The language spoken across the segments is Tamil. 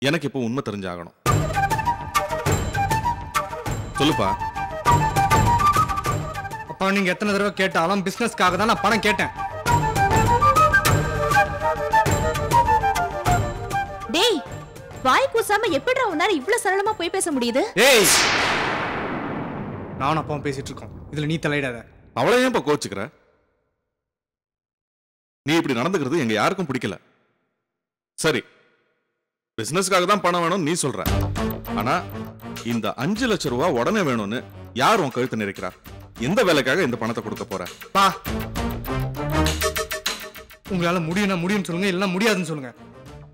எனக்கு இப்போ உண்மை தெரிஞ்சாகணும். சொல்லுப்பா. அப்பா நீங்க எத்தனை தடவை கேட்டாலும் பிசினஸ்க்காக தான் நான் பணம் கேட்டேன். டேய், வாய் கூசாம எப்படிடா உன்னால இவ்வளவு சரளமா போய் பேச முடியுது? ஏய், நானும் அப்பாவும் பேசிட்டு இருக்கோம், இதுல நீ தலையிடாத. அவளை ஏன் கோச்சுக்கிற? நீ இப்படி நடந்துக்கிறது எங்க யாருக்கும் பிடிக்கல. சரி, பிசினஸ்க்காக தான் பணம் வேணும் நீ சொல்ற. ஆனா இந்த 5 லட்சம் ரூபாய் உடனே வேணும்னு யார் உன் கழுத்து நிறைக்கிறா? எந்த வேலைக்காக இந்த பணத்தை கொடுக்க போற? பா, உங்களால முடியும்னா முடியும்னு சொல்லுங்க, இல்லைன்னா முடியாதுன்னு சொல்லுங்க.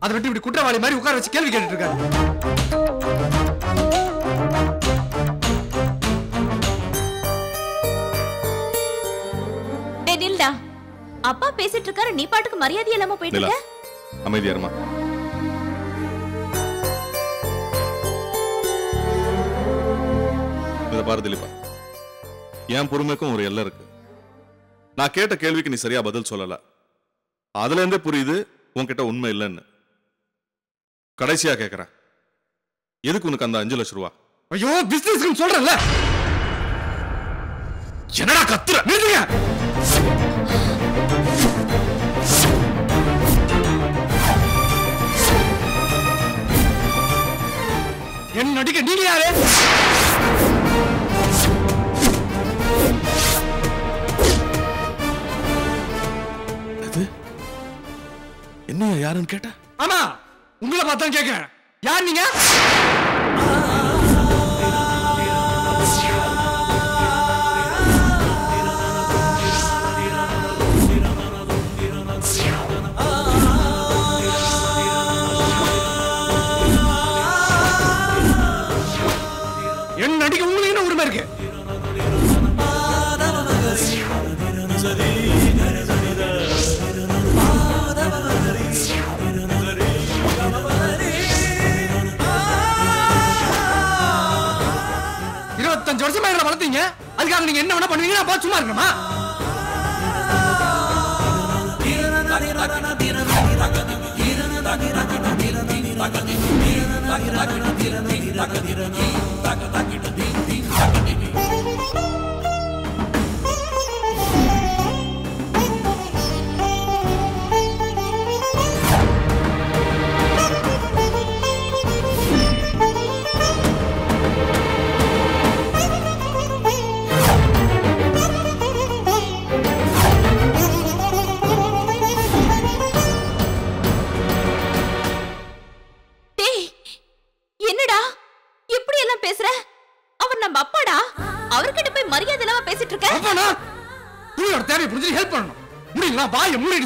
அதை விட்டு இப்படி குற்றவாளி மாதிரி உட்கார வச்சு கேள்வி கேட்டுட்டு இருக்காரு. டேய் நில்டா, அப்பா பேசிட்டு இருக்காரு, நீ பாட்டுக்கு மரியாதை இல்லாம போயிட்டு இருக்க. அமைதியா இருமா. இத பாரு திலீபா, என் பொறுமைக்கும் ஒரு எல்லை இருக்கு. நான் கேட்ட கேள்விக்கு நீ சரியா பதில் சொல்லல. அதுல இருந்தே புரியுது உன்கிட்ட உண்மை இல்லைன்னு. கடைசியா கேக்குறேன், எதுக்கு உனக்கு அந்த 5 லட்சம் ரூபா? ஐயோ, பிசினஸ் சொல்றேன்ல. என்னடா கத்துற? நிறுத்துங்க. என்ன நடிக்க நீங்க யாரு? என்ன யாருன்னு கேட்ட? ஆமா, உங்களை பார்த்தா கேட்கிறேன். யார் நீங்க? என்ன நடிக்க உங்களுக்கு என்ன உரிமை இருக்கு? வருஷமா என்ன வளர்த்தீங்க, அதுக்காக நீங்க என்ன வேணா பண்ணுவீங்க, நான் பார்த்து சும்மா இருக்கணுமா?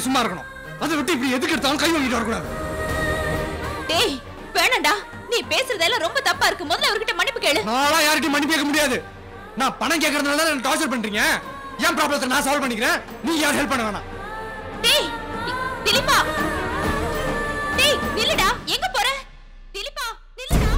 சும்மா இருக்கணும். அதை விட்டு இப்படி எதுக்கு எடுத்தாலும் கை வாங்கிட்டு வரக்கூடாது. டேய் வேணாம்டா, நீ பேசுறதெல்லாம் ரொம்ப தப்பா இருக்கு. முதல்ல அவர்கிட்ட மன்னிப்பு கேளு. நாளா யார்கிட்டயும் மன்னிப்பு கேட்க முடியாது. நான் பணம் கேட்கறதுனால தான் டார்ச்சர் பண்றீங்க. என் ப்ராப்ளத்தை நான் சால்வ் பண்ணிக்கிறேன், நீ யார் ஹெல்ப் பண்ண வேணாம். டேய் திலீபா, டேய் நில்லுடா, எங்க போற? திலீபா நில்லுடா.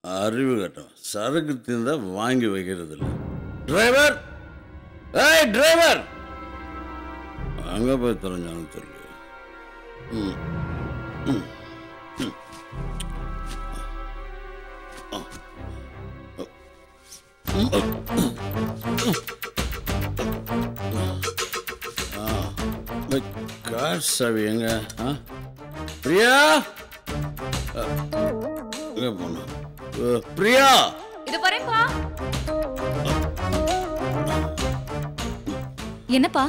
அறிவு கட்டம் சரக்கு தீர்ந்தா வாங்கி வைக்கிறது இல்லை. டிரைவர், ஏய் டிரைவர், அங்கே போய் தொலைஞ்சாலும் தெரியல. கார் சாவி எங்க? பிரியா, எங்க போன? பிரியா, இது வரேன்பா. என்னப்பா?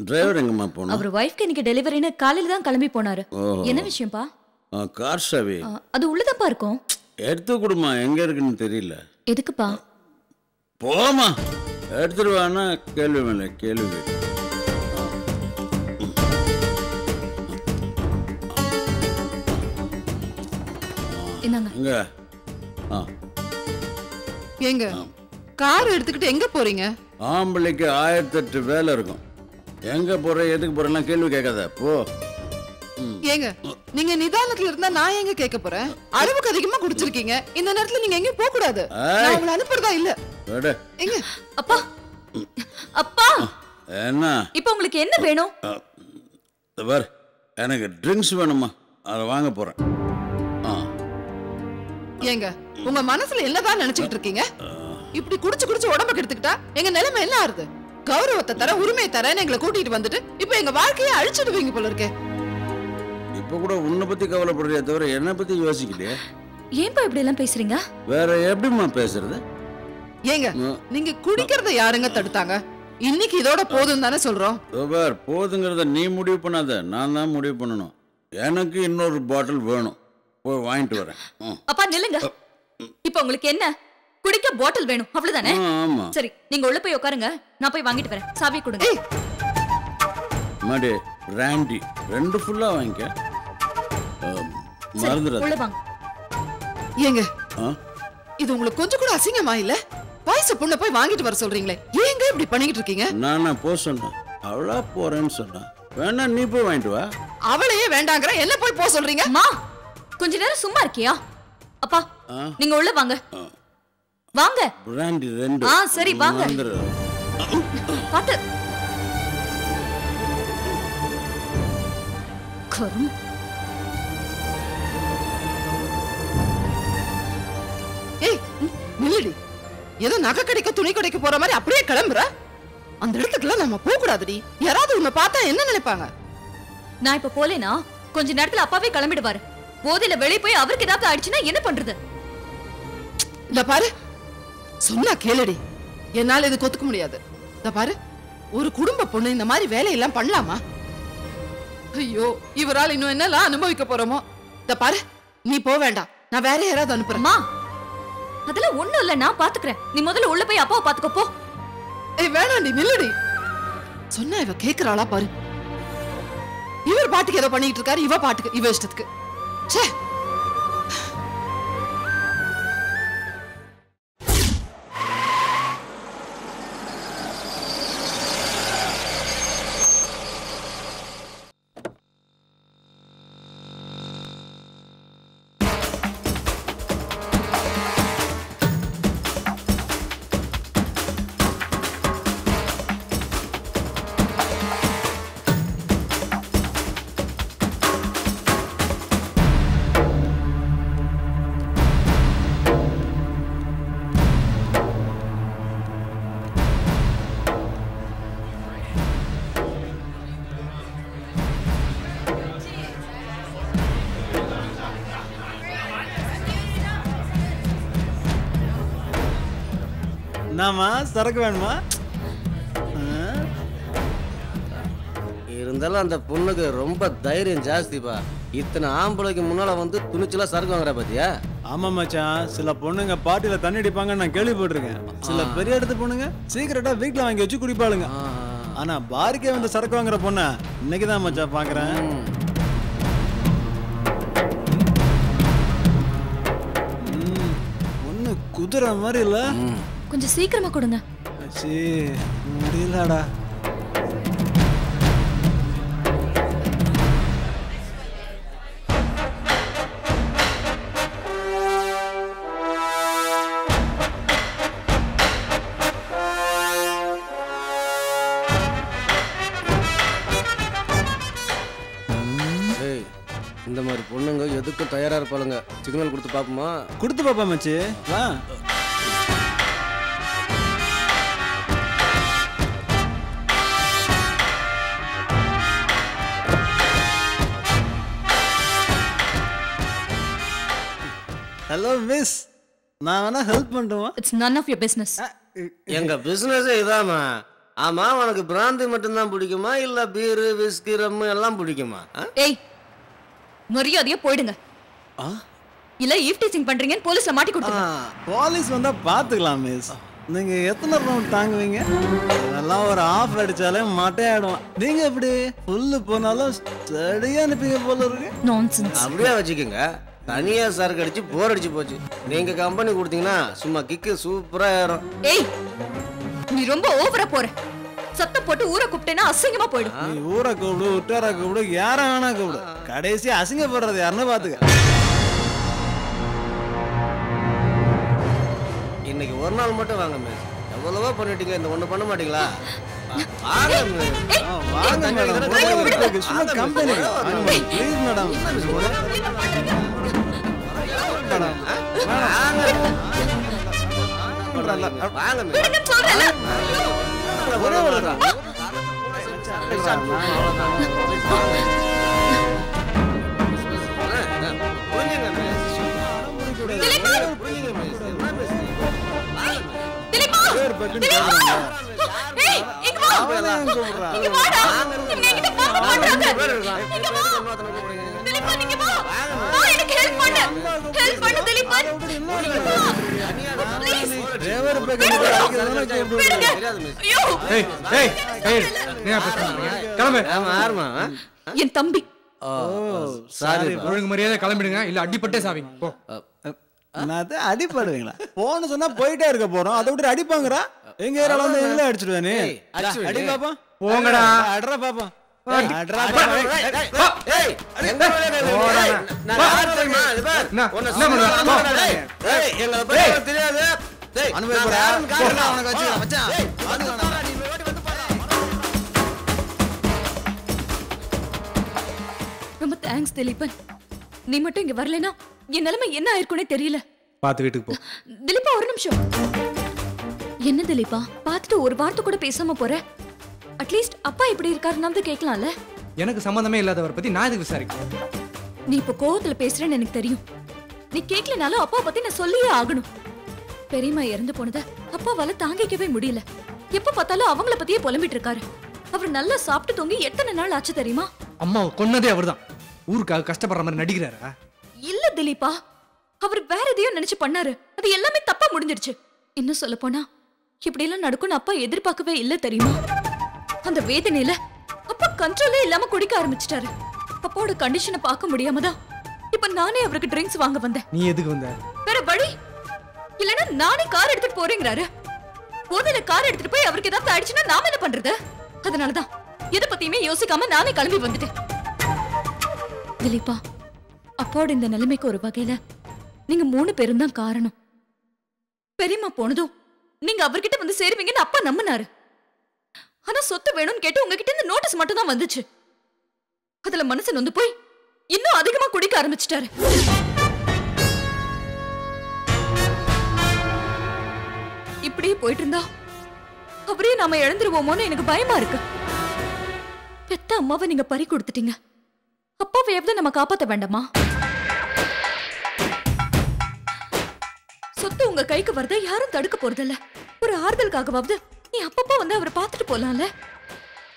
டிரைவர் எங்கம்மா போன? அவர் வைஃப்க்கு இன்னைக்கு டெலிவரின்னு காலையில தான் கிளம்பி போனாரு. என்ன விஷயம்ப்பா? கார் சாவி அது உள்ளதாப்பா இருக்கும். எடுத்து கொடுமா, எங்க இருக்குன்னு தெரியல. எதுக்குப்பா? போமா, எடுத்துருவானா கேள்வி மேல கேள்வி கேட்டு. என்னங்க? எங்க கார் எடுத்துக்கிட்டு எங்க போறீங்க? ஆம்பளைக்கு 1008 வேலை இருக்கும். எங்க போற எதுக்கு போறேன் கேள்வி கேட்காத, போ. ஏங்க நீங்க நிதானத்துல இருந்தா நான் எங்க கேட்க போறேன்? அளவுக்கு அதிகமா குடிச்சிருக்கீங்க. இந்த நேரத்துல நீங்க எங்கேயும் போக கூடாது. நான் உங்களை அனுப்புறதா இல்ல. எங்க அப்பா, அப்பா, என்ன இப்போ உங்களுக்கு என்ன வேணும்? பார், எனக்கு ட்ரிங்க்ஸ் வேணுமா, அதை வாங்க போறேன். ஏங்க உங்க மனசுல என்னதான் நினைச்சுக்கிட்டு இருக்கீங்க? இப்படி குடிச்சு குடிச்சு உடம்ப கெடுத்துக்கிட்டா எங்க நிலைமை என்ன ஆறுது? கௌரவத்தை தர, உரிமை தரன்னு எங்களை கூட்டிட்டு வந்துட்டு இப்ப எங்க வாழ்க்கையை அழிச்சிடுவீங்க போல இருக்கே. இப்ப கூட உன்னை பத்தி கவலைப்படுறிய தவிர என்ன பத்தி யோசிக்கலையே. ஏன்பா இப்படி எல்லாம் பேசுறீங்க? வேற எப்படிமா பேசுறது? ஏங்க நீங்க குடிக்கிறத யாருங்க தடுத்தாங்க? இன்னைக்கு இதோட போதும் தானே சொல்றோம். போதுங்கிறத நீ முடிவு பண்ணாத, நான் தான் முடிவு பண்ணணும். எனக்கு இன்னொரு பாட்டில் வேணும், போய் வாங்கிட்டு வரேன். அப்பா நில்லுங்க. இப்போ உங்களுக்கு என்ன? குடிக்க பாட்டில் வேணும் அவ்வளவுதானே? ஆமா. சரி, நீங்க உள்ள போய் உட்காருங்க, நான் போய் வாங்கிட்டு வரேன். சாவி கொடுங்க. மாடி பிராண்டி 2 ஃபுல்லா வாங்கிக்க. மறந்துடாத. உள்ள வாங்க. ஏங்க இது உங்களுக்கு கொஞ்சம் கூட அசிங்கமா இல்ல? வயசு பொண்ணை போய் வாங்கிட்டு வர சொல்றீங்களே, ஏங்க இப்படி பண்ணிக்கிட்டு இருக்கீங்க? நானா போ சொன்னேன், அவளா போறேன்னு சொன்னா. வேணா நீ போய் வாங்கிட்டு வா. அவளையே வேண்டாங்கற, என்ன போய் போ சொல்றீங்க? அம்மா கொஞ்ச நேரம் சும்மா இருக்கியா? அப்பா நீங்க உள்ள வாங்க. வாங்க. பிராண்டி 2. சரி வாங்க. பாத்து கரும். ஏய் நில்லுடி. ஏதோ நகை கடைக்கு துணி கடைக்கு போற மாதிரி அப்படியே கிளம்புற. அந்த இடத்துக்குலாம் நம்ம போக கூடாதுடி. யாராவது உன்னை பார்த்தா என்ன நினைப்பாங்க? நான் இப்ப போலேனா கொஞ்ச நேரத்துல அப்பாவே கிளம்பிடுவாரு. போதையில வெளியே போய் அவருக்கு ஏதாவது ஆயிடுச்சுன்னா என்ன பண்றது? இந்த பாரு, சொன்னா கேளுடி. என்னால இது கொத்துக்க முடியாது. இந்த பாரு, ஒரு குடும்ப பொண்ணு இந்த மாதிரி வேலையெல்லாம் பண்ணலாமா? ஐயோ, இவரால் இன்னும் என்னெல்லாம் அனுபவிக்க போறோமோ. இந்த பாரு, நீ போக வேண்டாம், நான் வேற யாராவது அனுப்புறேன். அதெல்லாம் ஒண்ணும் இல்ல, நான் பாத்துக்கிறேன். நீ முதல்ல உள்ள போய் அப்பாவை பாத்துக்கோ போ. ஏய் வேணாண்டி, நில்லுடி. சொன்னா இவ கேக்குறாளா பாரு. இவர் பாட்டுக்கு ஏதோ பண்ணிட்டு இருக்காரு, இவ பாட்டுக்கு இவ இஷ்டத்துக்கு. ச்சே. என்னம்மா சரக்கு வேணுமா? இருந்தாலும் அந்த பொண்ணுக்கு ரொம்ப தைரியம் ஜாஸ்திப்பா. இத்தனை ஆம்பளைக்கு முன்னால வந்து துணிச்சலா சரக்கு வாங்குற பாத்தியா? ஆமா மச்சான், சில பொண்ணுங்க பாட்டில தண்ணி அடிப்பாங்க நான் கேள்விப்பட்டிருக்கேன். சில பெரிய இடத்து பொண்ணுங்க சீக்கிரட்டா வீட்டுல வாங்கி வச்சு குடிப்பாளுங்க. ஆனா பாருக்கே வந்து சரக்கு வாங்குற பொண்ண இன்னைக்குதான் மச்சான் பாக்குறேன். பொண்ணு குதிரை மாதிரி இல்ல? கொஞ்சம் சீக்கிரமா கொடுங்க. முடியலடா. இந்த மாதிரி பொண்ணுங்க எதுக்கும் தயாரா இருப்பாளுங்க. சிக்னல் கொடுத்து பாப்போமா? கொடுத்து பாப்பா மச்சி, வா. ஹலோ மிஸ், நான் வேணா ஹெல்ப் பண்ணுமா? It's none of your business. எங்க பிசினஸ் இதாமா. ஆமா, உனக்கு பிராந்தி மட்டும்தான் பிடிக்குமா இல்ல பீரு விஸ்கி ரம்மு எல்லாம் பிடிக்குமா? ஏய், மரியாதையா போயிடுங்க. இல்ல ஈவ் டீச்சிங் பண்றீங்கன்னு போலீஸ்ல மாட்டி கொடுத்துருங்க. போலீஸ் வந்தா பாத்துக்கலாம் மிஸ். நீங்க எத்தனை ரவுண்ட் தாங்குவீங்க? அதெல்லாம் ஒரு ஆஃப் அடிச்சாலே மாட்டே ஆடுவான். நீங்க எப்படி ஃபுல்லு போனாலும் ஸ்டடியா அனுப்பிங்க போல இருக்கு. நான்சென்ஸ். அப்படியே வச்சுக்கோங்க. தனியா சரக்கு அடிச்சு போர் அடிச்சு போச்சு. நீங்க கம்பெனி கொடுத்தீங்கன்னா சும்மா கிக்கு சூப்பரா ஏறும். ஏய், நீ ரொம்ப ஓவரா போற. சத்தம் போட்டு ஊரை கூப்பிட்டேன்னா அசிங்கமா போயிடும். நீ ஊரை கூப்பிடு, உட்டார கூப்பிடு, யார வேணா கூப்பிடு, கடைசி அசிங்கப்படுறது யாருன்னு பாத்துக்க. இன்னைக்கு ஒரு நாள் மட்டும் வாங்க மிஸ். எவ்வளவோ பண்ணிட்டீங்க, இந்த ஒண்ணு பண்ண மாட்டீங்களா? வாங்க மிஸ். வாங்க மேடம், சும்மா கம்பெனி ப்ளீஸ் மேடம். என் தம்பி ஒழுங்கு மரியாதை கிளம்பிடுங்க, இல்ல அடிப்பட்டே சாவிங்க. அடிப்படுவீங்களா? போன்னு சொன்னா போயிட்டே இருக்க போறோம், அதை விட்டு அடிப்பாங்கடா. எங்க ஏரியால வந்து எங்களை அடிச்சிடுவேனே. அடி பாப்பா, போங்கடா. அட்ரா பாப்பா. ரொம்ப தேங்க்ஸ் திலீபன். நீ மட்டும் இங்க வரலனா என் நிலைமை என்ன ஆயிருக்குனே தெரியல. பாத்து வீட்டுக்கு போ. திலீபா ஒரு நிமிஷம். என்ன திலீபா, பார்த்துட்டு ஒரு வார்த்தை கூட பேசாம போற? அட்லீஸ்ட் அப்பா எப்படி இருக்காருன்னு கேட்கலாம்ல. எனக்கு சம்பந்தமே இல்லாதவரை பத்தி நான் எதுக்கு விசாரிக்கிறேன்? நீ இப்ப கோவத்துல பேசுறேன்னு எனக்கு தெரியும். நீ கேட்கலனாலும் அப்பா பத்தி நான் சொல்லியே ஆகணும். பெரியம்மா இறந்து போனத அப்பாவால தாங்கிக்கவே முடியல. எப்ப பார்த்தாலும் அவங்கள பத்தியே புலம்பிட்டு இருக்காரு. அவர் நல்லா சாப்பிட்டு தூங்கி எத்தனை நாள் ஆச்சு தெரியுமா? அம்மாவை கொன்னதே அவர்தான். ஊருக்காக கஷ்டப்படுற மாதிரி நடிக்கிறாரா? இல்ல திலீபா, அவர் வேற எதையோ நினைச்சு பண்ணாரு. அது எல்லாமே தப்பா முடிஞ்சிருச்சு. இன்னும் சொல்ல போனா இப்படி எல்லாம் நடக்கும்னு அப்பா எதிர்பார்க்கவே இல்ல தெரியுமா? அந்த வேதனையில அப்பா கண்ட்ரோலே இல்லாம குடிக்க ஆரம்பிச்சிட்டாரு. அப்பாவோட கண்டிஷனை பார்க்க முடியாமதான் இப்ப நானே அவருக்கு ட்ரிங்க்ஸ் வாங்க வந்தேன். நீ எதுக்கு வந்த? வேற வழி இல்லனா நானே கார் எடுத்துட்டு போறேங்கறாரு. போதல கார் எடுத்துட்டு போய் அவருக்கு ஏதாவது ஆயிடுச்சுன்னா நாம என்ன பண்றது? அதனாலதான் எதை பத்தியுமே யோசிக்காம நானே கிளம்பி வந்துட்டேன். திலீபா, அப்பாவோட இந்த நிலைமைக்கு ஒரு வகையில நீங்க 3 பேரும் தான் காரணம். பெரியம்மா போனதும் நீங்க அவர்கிட்ட வந்து சேருவீங்கன்னு அப்பா நம்பினாரு. ஆனா சொத்து வேணும்னு கேட்டு உங்ககிட்ட இருந்து நோட்டீஸ் மட்டும் தான் வந்துச்சு. அதுல மனசு நொந்து போய் இன்னும் அதிகமா குடிக்க ஆரம்பிச்சிட்டாரு. இப்படியே போயிட்டு இருந்தா அவரே நாம இழந்துருவோமோன்னு எனக்கு பயமா இருக்கு. பெத்த அம்மாவை நீங்க பறி கொடுத்துட்டீங்க. அப்பாவை எப்படி நம்ம காப்பாத்த வேண்டாமா? சொத்து உங்க கைக்கு வரத யாரும் தடுக்க போறதில்ல. ஒரு ஆறுதலுக்காகவாவது நீ அப்பப்பா வந்து அவரை பார்த்துட்டு போலாம்ல.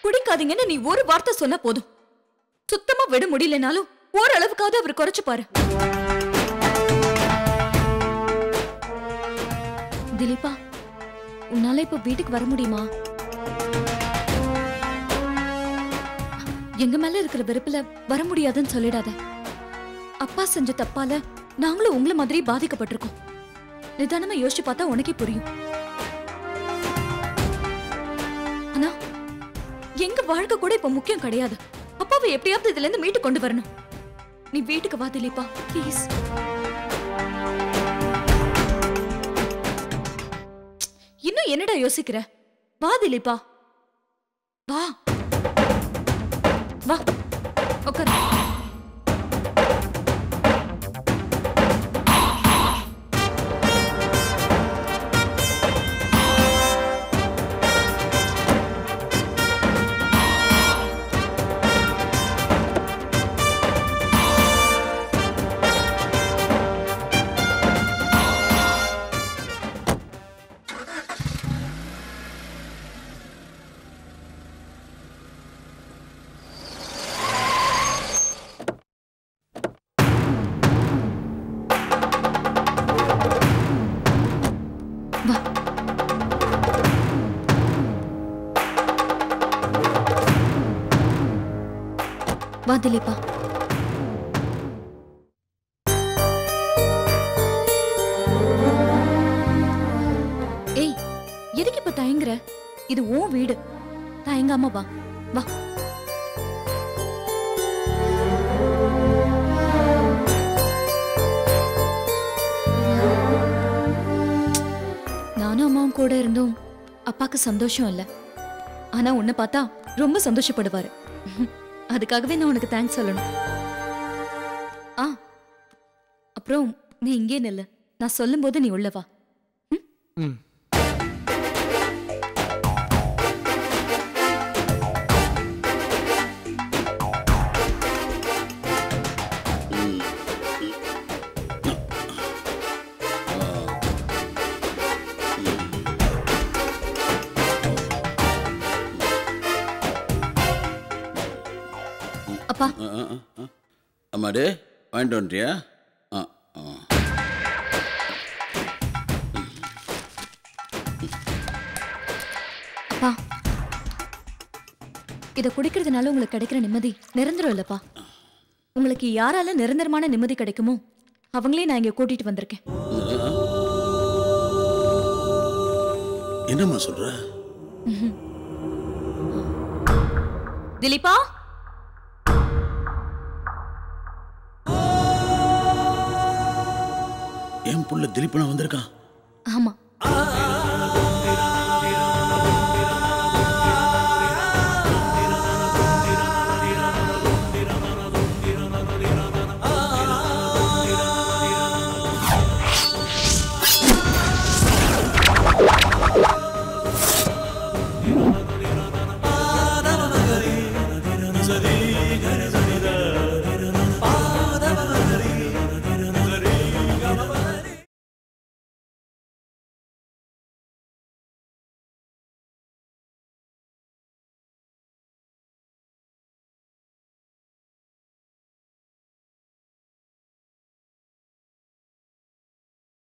குடிக்காதீங்கன்னு நீ ஒரு வார்த்தை சொன்னா போதும். சுத்தமா விட முடியலனாலும் ஓரளவுக்காவது அவர் குறைச்சு பாரு. திலீபா, உன்னால இப்ப வீட்டுக்கு வர முடியுமா? எங்க மேல இருக்கிற வெறுப்புல வர முடியாதுன்னு சொல்லிடாத. அப்பா செஞ்ச தப்பால நாங்களும் உங்களை மாதிரி பாதிக்கப்பட்டிருக்கோம். நிதானமா யோசிச்சு பார்த்தா உனக்கே புரியும். ஆனா எங்க வாழ்க்கை கூட இப்ப முக்கியம் கிடையாது. அப்பாவை எப்படியாவது இதுல இருந்து மீட்டு கொண்டு வரணும். நீ வீட்டுக்கு வா திலீபா, ப்ளீஸ். இன்னும் என்னடா யோசிக்கிற? வா திலீபா, வா வா, உட்காரு. வா திலீப்பா. ஏய், எதுக்கு இப்ப தயங்குற? இது உன் வீடு. தயங்காம வா. வா. நானும் அம்மாவும் கூட இருந்தும் அப்பாக்கு சந்தோஷம் இல்ல. ஆனா உன்னை பார்த்தா ரொம்ப சந்தோஷப்படுவாரு. அதுக்காகவே நான் உனக்கு தேங்க்ஸ் சொல்லணும். ஆ, அப்புறம் நீ இங்கே நில்லு. நான் சொல்லும் போது நீ உள்ள வா. ம். அப்பா, அம்மாடே வாங்கிட்டு வந்துட்டியா? ஆ ஆ அப்பா, இத குடிக்கிறதுனால உங்களுக்கு கிடைக்கிற நிம்மதி நிரந்தரம் இல்லப்பா. உங்களுக்கு யாரால நிரந்தரமான நிம்மதி கிடைக்குமோ அவங்களே நான் இங்க கூட்டிட்டு வந்திருக்கேன். என்னம்மா சொல்ற? திலீப்பா, என் புள்ள திலீப்பனா வந்திருக்கான். ஆமா,